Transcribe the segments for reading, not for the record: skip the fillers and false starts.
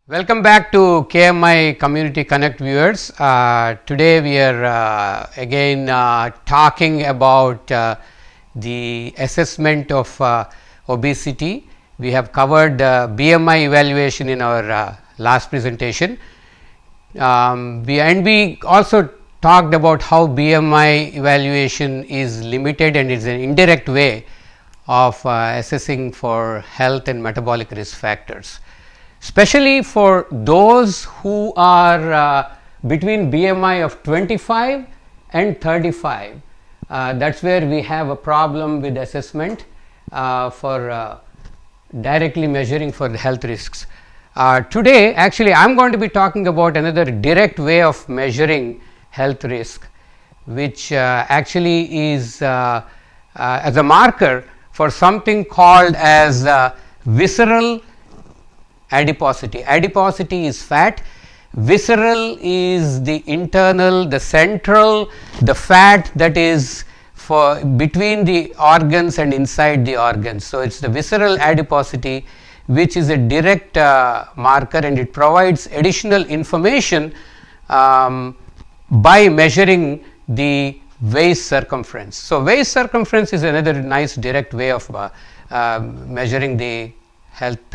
Welcome back to KMI Community Connect viewers. Today we are again talking about the assessment of obesity. We have covered BMI evaluation in our last presentation. We also talked about how BMI evaluation is limited and is an indirect way of assessing for health and metabolic risk factors, especially for those who are between BMI of 25 and 35. That is where we have a problem with assessment for directly measuring for the health risks. Today actually I am going to be talking about another direct way of measuring health risk, which actually is as a marker for something called as visceral adiposity. Adiposity is fat, visceral is the internal, the central, the fat that is for between the organs and inside the organs. So, it is the visceral adiposity which is a direct marker, and it provides additional information by measuring the waist circumference. So, waist circumference is another nice direct way of measuring the health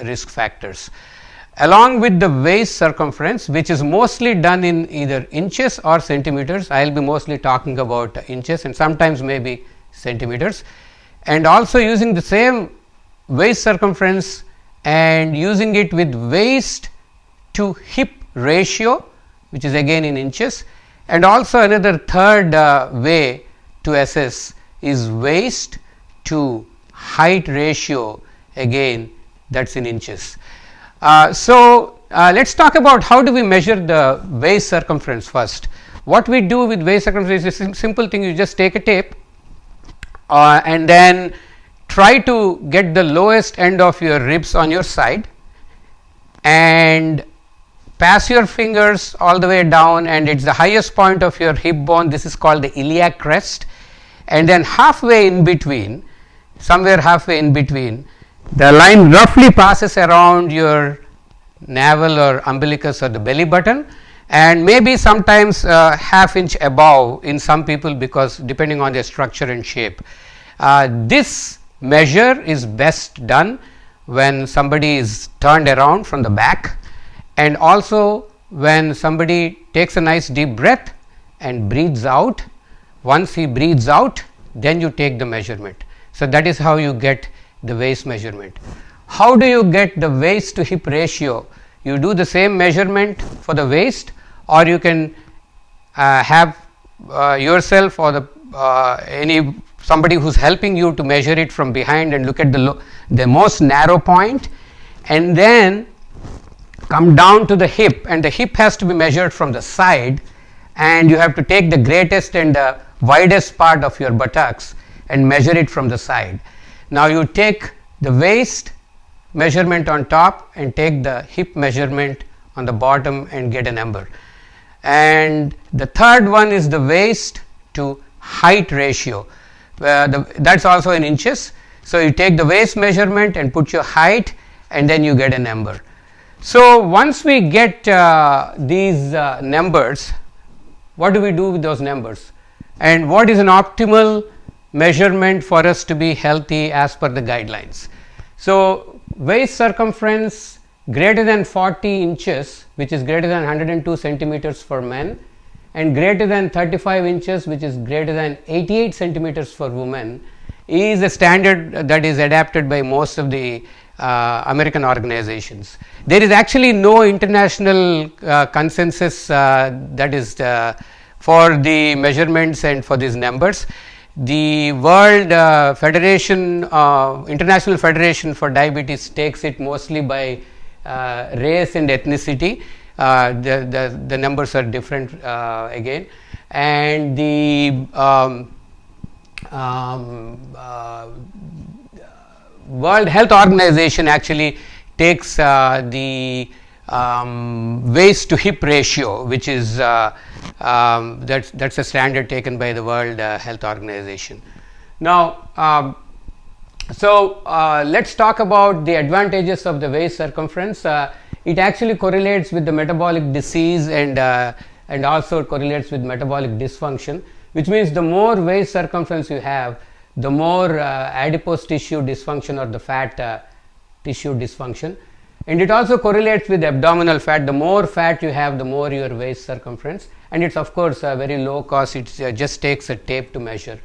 risk factors. Along with the waist circumference, which is mostly done in either inches or centimeters, I will be mostly talking about inches and sometimes maybe centimeters, and also using the same waist circumference and using it with waist to hip ratio, which is again in inches, and also another third way to assess is waist to height ratio, again that is in inches. So, let us talk about how do we measure the waist circumference first. What we do with waist circumference is a simple thing. You just take a tape and then try to get the lowest end of your ribs on your side and pass your fingers all the way down, and it is the highest point of your hip bone. This is called the iliac crest, and then halfway in between, somewhere halfway in between, the line roughly passes around your navel or umbilicus or the belly button, and maybe sometimes half inch above in some people, because depending on their structure and shape. This measure is best done when somebody is turned around from the back, and also when somebody takes a nice deep breath and breathes out. Once he breathes out, then you take the measurement. So, that is how you get the waist measurement. How do you get the waist to hip ratio? You do the same measurement for the waist, or you can have yourself or the somebody who is helping you to measure it from behind and look at the most narrow point, and then come down to the hip, and the hip has to be measured from the side, and you have to take the greatest and the widest part of your buttocks and measure it from the side. Now, you take the waist measurement on top and take the hip measurement on the bottom and get a number. And the third one is the waist to height ratio, that is also in inches. So, you take the waist measurement and put your height, and then you get a number. So, once we get these numbers, what do we do with those numbers, and what is an optimal measurement for us to be healthy as per the guidelines? So, waist circumference greater than 40 inches, which is greater than 102 centimeters for men, and greater than 35 inches, which is greater than 88 centimeters for women, is a standard that is adapted by most of the American organizations. There is actually no international consensus that is for the measurements and for these numbers. The World Federation, International Federation for Diabetes takes it mostly by race and ethnicity. The numbers are different again, and the World Health Organization actually takes the waist to hip ratio, which is that's a standard taken by the World Health Organization. Now, let us talk about the advantages of the waist circumference. it actually correlates with the metabolic disease and also correlates with metabolic dysfunction, which means the more waist circumference you have, the more adipose tissue dysfunction or the fat tissue dysfunction. And it also correlates with abdominal fat. The more fat you have, the more your waist circumference, and it's of course very low cost. It just takes a tape to measure.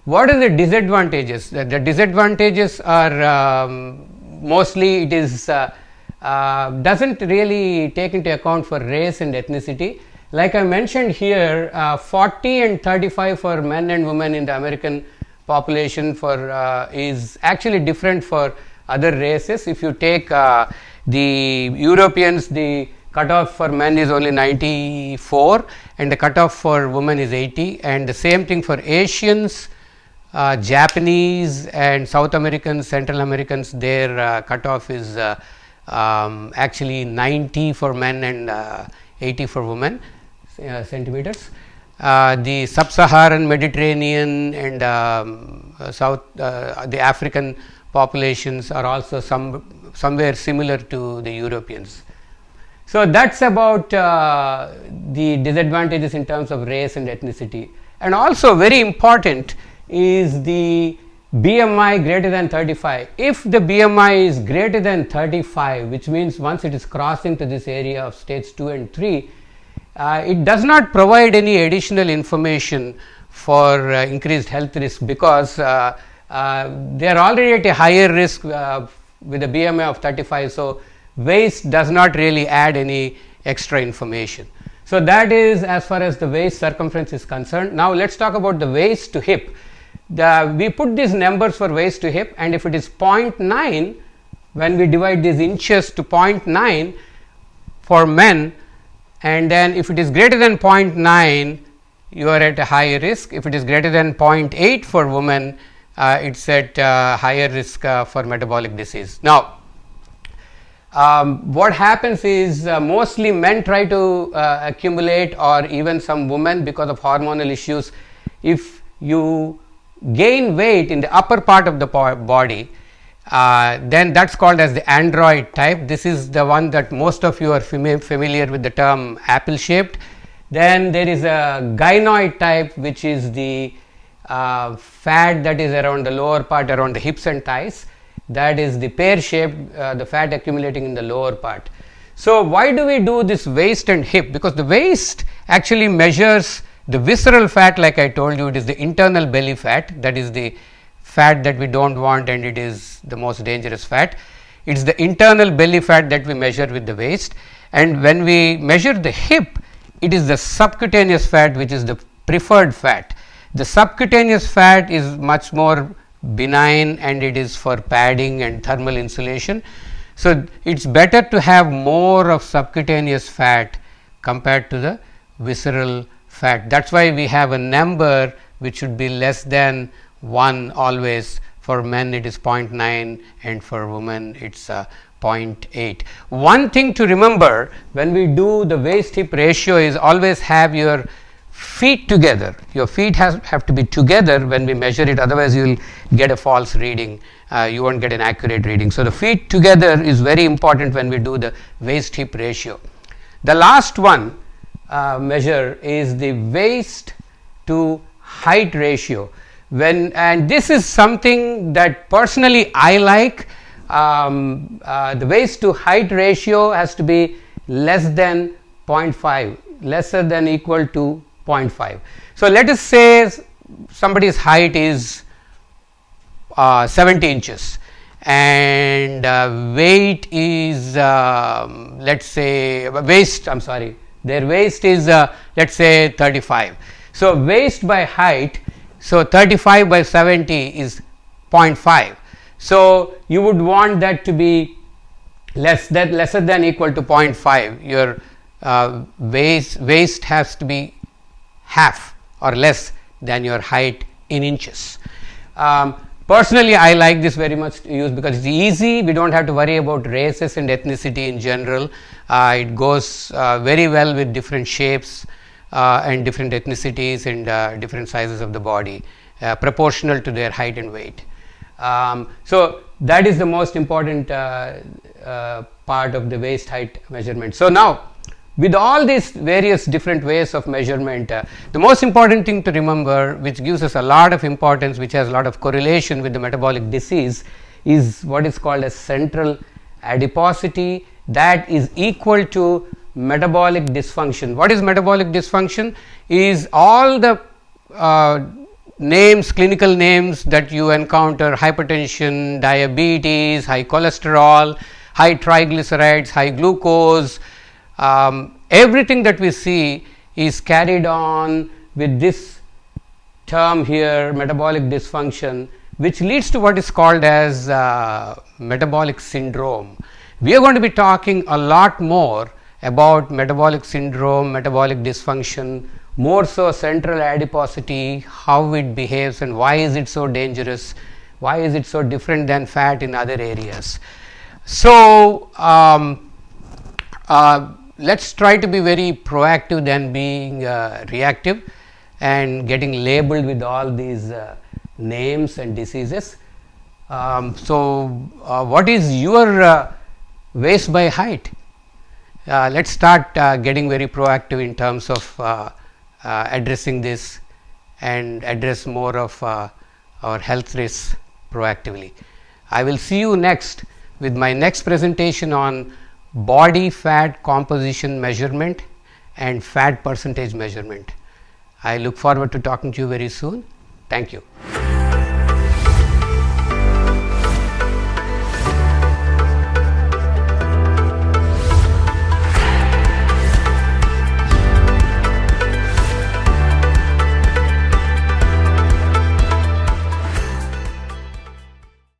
What are the disadvantages? The disadvantages are mostly it is doesn't really take into account for race and ethnicity. Like I mentioned here, 40 and 35 for men and women in the American population is actually different for other races. If you take the Europeans, the cutoff for men is only 94 and the cutoff for women is 80, and the same thing for Asians, Japanese and South Americans, Central Americans, their cutoff is actually 90 for men and 80 for women centimeters. The Sub-Saharan, Mediterranean and the African populations are also somewhere similar to the Europeans. So that's about the disadvantages in terms of race and ethnicity. And also very important is the BMI greater than 35. If the BMI is greater than 35, which means once it is crossing to this area of stage 2 and 3, it does not provide any additional information for increased health risk, because they are already at a higher risk with a BMI of 35. So waist does not really add any extra information. So that is as far as the waist circumference is concerned. Now let's talk about the waist to hip. We put these numbers for waist to hip, and if it is 0.9, when we divide these inches to 0.9 for men, and then if it is greater than 0.9, you are at a higher risk. If it is greater than 0.8 for women, it's at higher risk for metabolic disease. Now what happens is mostly men try to accumulate, or even some women, because of hormonal issues. If you gain weight in the upper part of the body, then that's called as the android type. This is the one that most of you are familiar with the term apple shaped. Then there is a gynoid type, which is the fat that is around the lower part, around the hips and thighs. That is the pear shaped, the fat accumulating in the lower part. So why do we do this waist and hip? Because the waist actually measures the visceral fat. Like I told you, it is the internal belly fat, that is the fat that we don't want, and it is the most dangerous fat. It is the internal belly fat that we measure with the waist, and when we measure the hip, it is the subcutaneous fat, which is the preferred fat. The subcutaneous fat is much more benign, and it is for padding and thermal insulation. So it's better to have more of subcutaneous fat compared to the visceral fat. That's why we have a number which should be less than 1 always. For men it is 0.9 and for women it's 0.8. One thing to remember when we do the waist hip ratio is always have your feet together. Your feet have to be together when we measure it, otherwise you will get a false reading, you won't get an accurate reading. So the feet together is very important when we do the waist hip ratio. The last one measure is the waist to height ratio. And this is something that personally I like. The waist to height ratio has to be less than 0.5, lesser than equal to 0.5. So let us say somebody's height is 70 inches and weight is let's say their waist is let's say 35. So waist by height, so 35 by 70 is 0.5. So you would want that to be lesser than equal to 0.5. Your waist has to be half or less than your height in inches. Personally, I like this very much to use because it's easy. We don't have to worry about races and ethnicity in general. It goes very well with different shapes and different ethnicities and different sizes of the body, proportional to their height and weight. So that is the most important part of the waist height measurement. So now, with all these various different ways of measurement, the most important thing to remember, which gives us a lot of importance, which has a lot of correlation with the metabolic disease, is what is called as central adiposity, that is equal to metabolic dysfunction. What is metabolic dysfunction? Is all the names, clinical names that you encounter: hypertension, diabetes, high cholesterol, high triglycerides, high glucose. Everything that we see is carried on with this term here, metabolic dysfunction, which leads to what is called as metabolic syndrome. We are going to be talking a lot more about metabolic syndrome, metabolic dysfunction, more so central adiposity, how it behaves and why is it so dangerous, why is it so different than fat in other areas. So, let's try to be very proactive than being reactive and getting labeled with all these names and diseases. What is your waist by height? Let's start getting very proactive in terms of addressing this and address more of our health risks proactively. I will see you next with my next presentation on body fat composition measurement and fat percentage measurement. I look forward to talking to you very soon. Thank you.